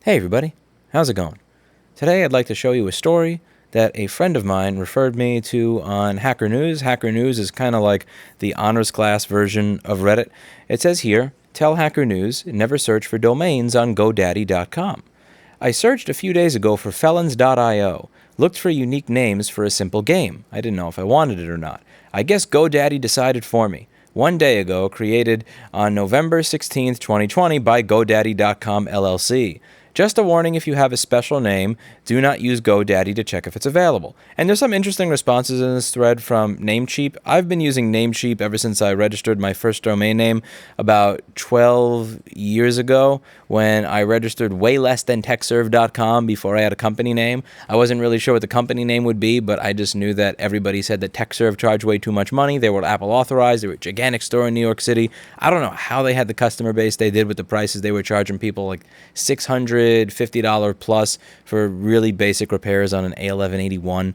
Hey everybody, how's it going? Today I'd like to show you a story that a friend of mine referred me to on Hacker News. Hacker News is kind of like the honors class version of Reddit. It says here, tell Hacker News, never search for domains on GoDaddy.com. I searched a few days ago for felons.io, looked for unique names for a simple game. I didn't know if I wanted it or not. I guess GoDaddy decided for me. One day ago, created on November 16th, 2020 by GoDaddy.com LLC. Just a warning, if you have a special name, do not use GoDaddy to check if it's available. And there's some interesting responses in this thread from Namecheap. I've been using Namecheap ever since I registered my first domain name about 12 years ago when I registered way less than techserve.com before I had a company name. I wasn't really sure what the company name would be, but I just knew that everybody said that TechServe charged way too much money. They were Apple authorized. They were a gigantic store in New York City. I don't know how they had the customer base they did with the prices they were charging people, like $650 plus for really basic repairs on an A1181.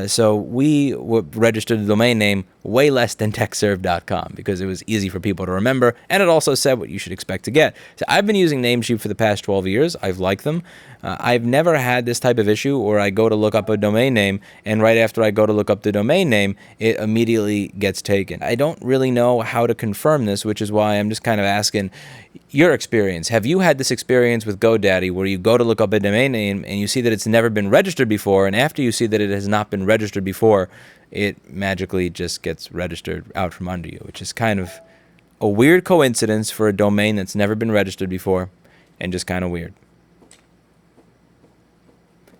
So we registered the domain name way less than techserve.com because it was easy for people to remember, and it also said what you should expect to get. So I've been using Namecheap for the past 12 years. I've liked them. I've never had this type of issue where I go to look up a domain name, and right after I go to look up the domain name, it immediately gets taken. I don't really know how to confirm this, which is why I'm just kind of asking your experience. Have you had this experience with GoDaddy where you go to look up a domain name and you see that it's never been registered before, and after you see that it has not been registered before, it magically just gets registered out from under you, which is kind of a weird coincidence for a domain that's never been registered before, and just kind of weird.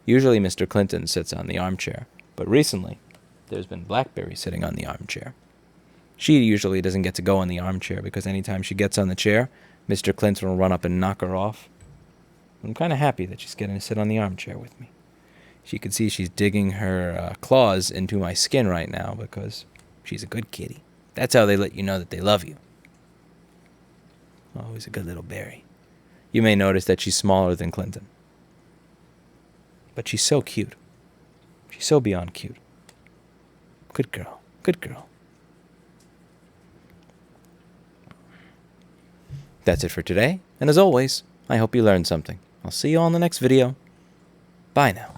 Usually Mr. Clinton sits on the armchair, but recently there's been BlackBerry sitting on the armchair. She usually doesn't get to go on the armchair because anytime she gets on the chair, Mr. Clinton will run up and knock her off. I'm kind of happy that she's getting to sit on the armchair with me. You can see she's digging her claws into my skin right now because she's a good kitty. That's how they let you know that they love you. Oh, he's a good little berry. You may notice that she's smaller than Clinton. But she's so cute. She's so beyond cute. Good girl. Good girl. That's it for today. And as always, I hope you learned something. I'll see you all in the next video. Bye now.